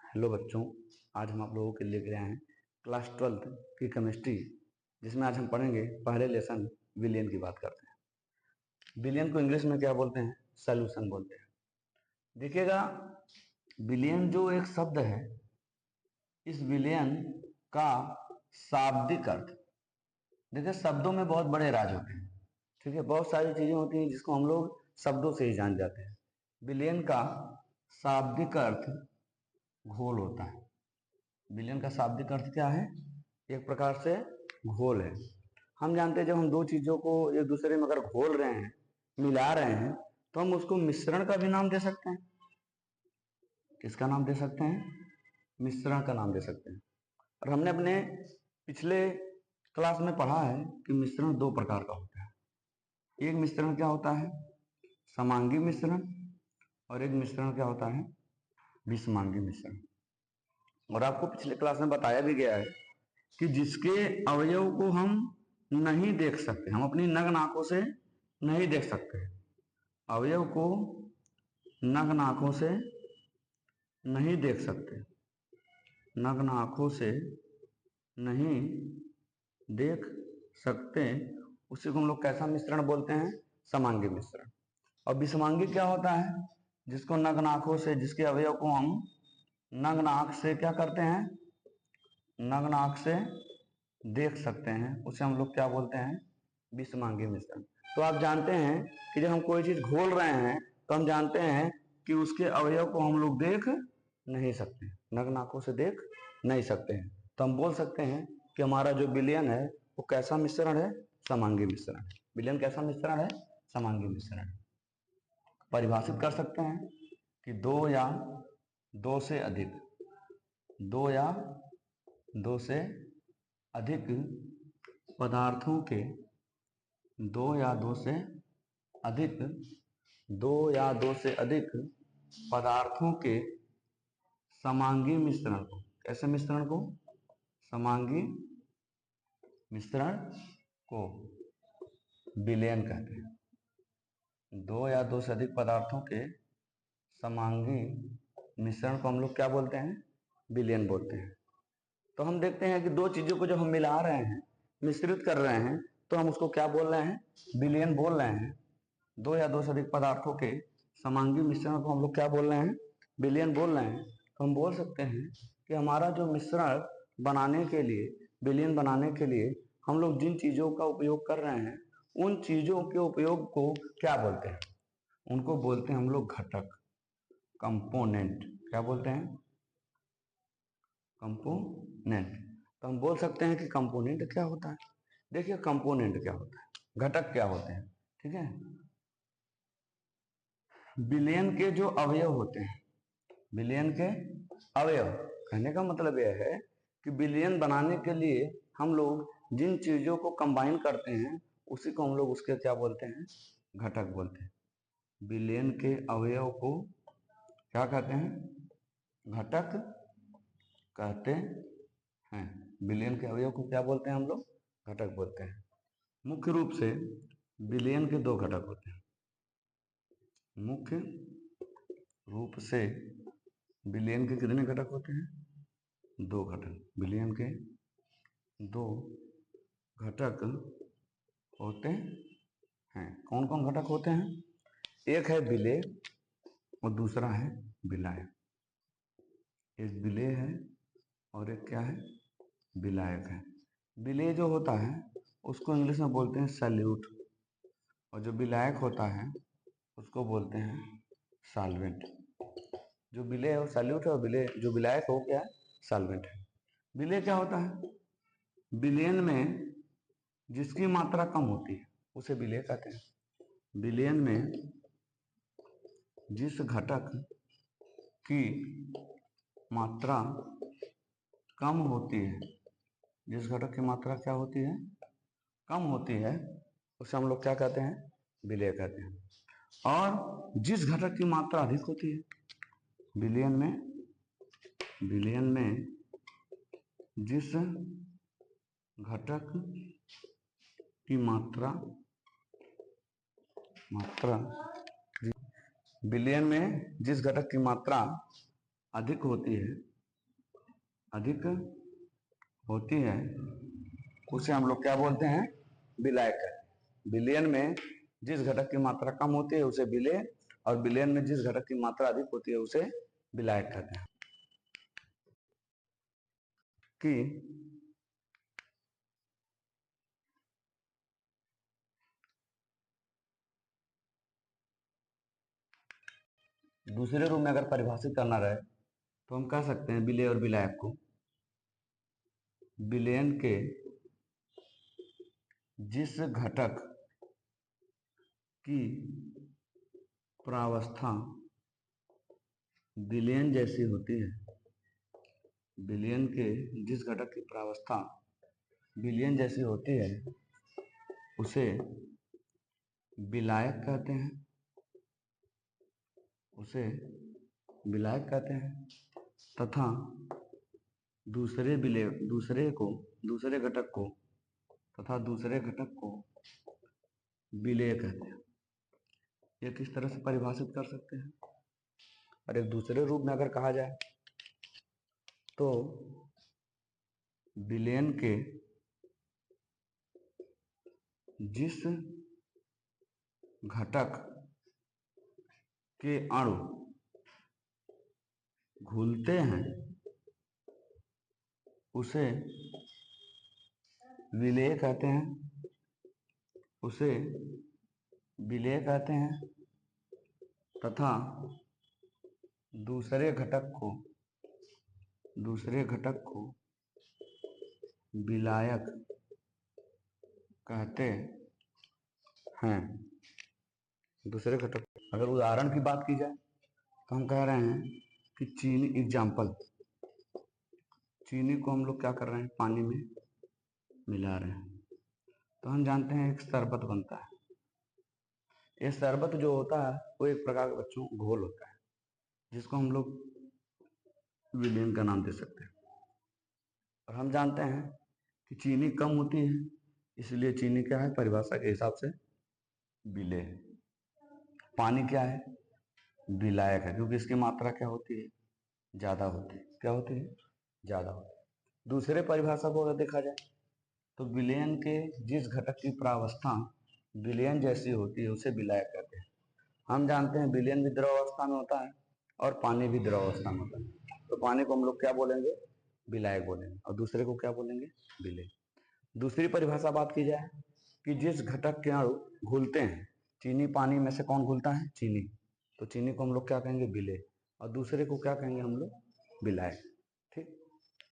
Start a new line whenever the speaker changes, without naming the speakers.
Hello बच्चों, आज हम आप लोगों के लिए आए हैं क्लास 12th की केमिस्ट्री, जिसमें आज हम पढ़ेंगे पहले लेसन विलियन की बात करते हैं। विलियन को इंग्लिश में क्या बोलते हैं? सॉल्यूशन बोलते हैं। देखिएगा, विलियन जो एक शब्द है, इस विलियन का शाब्दिक अर्थ, देखिए शब्दों में बहुत बड़े राज होते हैं। ठीक है, बहुत सारी चीजें होती हैं जिसको हम लोग शब्दों से ही जान जाते हैं। विलियन का शाब्दिक अर्थ घोल होता है। विलयन का शाब्दिक अर्थ क्या है? एक प्रकार से घोल है। हम जानते हैं जब हम दो चीजों को एक दूसरे में अगर घोल रहे हैं, मिला रहे हैं, तो हम उसको मिश्रण का भी नाम दे सकते हैं। किसका नाम दे सकते हैं? मिश्रण का नाम दे सकते हैं। और हमने अपने पिछले क्लास में पढ़ा है कि मिश्रण दो प्रकार का होता है। एक मिश्रण क्या होता है? समांगी मिश्रण, और एक मिश्रण क्या होता है? विषमांगी मिश्रण। और आपको पिछले क्लास में बताया भी गया है कि जिसके अवयव को हम नहीं देख सकते, हम अपनी नग्न आंखों से नहीं देख सकते, अवयव को नग्न आंखों से नहीं देख सकते, नग्न आंखों से नहीं देख सकते, उसी को हम लोग कैसा मिश्रण बोलते हैं? समांगी मिश्रण। और विषमांगी क्या होता है? जिसको नग्न आंखों से, जिसके अवयव को हम नग्न आंख से क्या करते हैं? नग्न आंख से देख सकते हैं, उसे हम लोग क्या बोलते हैं? विषमांगी मिश्रण। तो आप जानते हैं कि जब हम कोई चीज घोल रहे हैं तो हम जानते हैं कि उसके अवयव को हम लोग देख नहीं सकते, नग्न आंखों से देख नहीं सकते हैं। तो हम बोल सकते हैं कि हमारा जो विलयन है वो कैसा मिश्रण है? समांगी मिश्रण। विलयन कैसा मिश्रण है? समांगी मिश्रण। परिभाषित कर सकते हैं कि दो या दो से अधिक, दो या दो से अधिक पदार्थों के, दो या दो से अधिक, दो या दो से अधिक पदार्थों के समांगी मिश्रण को, कैसे मिश्रण को? समांगी मिश्रण को विलयन कहते हैं। दो या दो से अधिक पदार्थों के समांगी मिश्रण को हम लोग क्या बोलते हैं? विलयन बोलते हैं। तो हम देखते हैं कि दो चीजों को जब हम मिला रहे हैं, मिश्रित कर रहे हैं, तो हम उसको क्या बोल रहे हैं? विलयन बोल रहे हैं। दो या दो से अधिक पदार्थों के समांगी मिश्रण को हम लोग क्या बोल रहे हैं? विलयन बोल रहे हैं। तो हम बोल सकते हैं कि हमारा जो मिश्रण बनाने के लिए, विलयन बनाने के लिए हम लोग जिन चीजों का उपयोग कर रहे हैं, उन चीजों के उपयोग को क्या बोलते हैं? उनको बोलते हैं हम लोग घटक, कंपोनेंट। क्या बोलते हैं? कंपोनेंट। तो हम बोल सकते हैं कि कंपोनेंट क्या होता है। देखिए, कंपोनेंट क्या होता है, घटक क्या होते हैं। ठीक है, विलयन के जो अवयव होते हैं, विलयन के अवयव, कहने का मतलब यह है कि विलयन बनाने के लिए हम लोग जिन चीजों को कंबाइन करते हैं, उसी को हम लोग उसके क्या बोलते हैं? घटक बोलते हैं। विलयन के अवयव को क्या कहते हैं? घटक कहते हैं। विलयन के अवयव को क्या बोलते हैं हम लोग? घटक बोलते हैं। मुख्य रूप से विलयन के दो घटक होते हैं। मुख्य रूप से विलयन के कितने घटक होते हैं? दो घटक। विलयन के दो घटक होते हैं। कौन कौन घटक होते हैं? एक है विलेय और दूसरा है विलायक। एक विलेय है और एक क्या है? विलायक है। विलेय जो होता है उसको इंग्लिश में बोलते हैं सैल्यूट, और जो विलायक होता है उसको बोलते हैं सॉल्वेंट। जो विलेय और सैल्यूट है, और विलेय जो विलायक हो क्या है? सॉल्वेंट है। विलेय क्या होता है? विलयन में जिसकी मात्रा कम होती है उसे विलेय कहते हैं। विलयन में जिस घटक की मात्रा कम होती है, जिस घटक की मात्रा क्या होती है? कम होती है, उसे हम लोग क्या कहते हैं? विलेय कहते हैं। और जिस घटक की मात्रा अधिक होती है, विलयन में जिस घटक की मात्रा विलयन में जिस घटक की मात्रा अधिक होती है, अधिक होती है उसे हम लोग क्या बोलते हैं, विलायक कहते हैं। विलयन में जिस घटक की मात्रा कम होती है उसे विलेय, और विलयन में जिस घटक की मात्रा अधिक होती है उसे विलायक कहते हैं। कि दूसरे रूप में अगर परिभाषित करना रहे तो हम कह सकते हैं विलेय और विलायक को, विलयन के जिस घटक की प्रावस्था विलयन जैसी होती है, विलयन के जिस घटक की प्रावस्था विलयन जैसी होती है उसे विलायक कहते हैं, उसे विलायक कहते हैं। तथा दूसरे घटक को तथा दूसरे घटक को विलेय कहते हैं। ये किस तरह से परिभाषित कर सकते हैं? और एक दूसरे रूप में अगर कहा जाए तो विलयन के जिस घटक के अणु घुलते हैं उसे विलेय कहते हैं, उसे विलेय कहते हैं। तथा दूसरे घटक को विलायक कहते हैं। दूसरे घटक, अगर उदाहरण की बात की जाए तो हम कह रहे हैं कि चीनी, एग्जाम्पल, चीनी को हम लोग क्या कर रहे हैं, पानी में मिला रहे हैं, तो हम जानते हैं एक शरबत बनता है। ये शरबत जो होता है वो एक प्रकार का बच्चों घोल होता है जिसको हम लोग विलयन का नाम दे सकते हैं। और हम जानते हैं कि चीनी कम होती है, इसलिए चीनी क्या है, परिभाषा के हिसाब से विलेय है। पानी क्या है, विलायक है, क्योंकि इसकी मात्रा क्या होती है, ज्यादा होती है। क्या होती है, ज्यादा होती है। दूसरे परिभाषा को अगर देखा जाए तो विलयन के जिस घटक की प्रावस्था विलयन जैसी होती है उसे विलायक कहते हैं। हम जानते हैं विलयन भी द्रव अवस्था में होता है और पानी भी द्रव अवस्था में होता है, तो पानी को हम लोग क्या बोलेंगे, विलायक बोलेंगे, और दूसरे को क्या बोलेंगे, विलेय। दूसरी परिभाषा बात की जाए कि जिस घटक के अणु घुलते हैं, चीनी पानी में से कौन घुलता है, चीनी, तो चीनी को हम लोग क्या कहेंगे, विलेय, और दूसरे को क्या कहेंगे हम लोग, विलायक।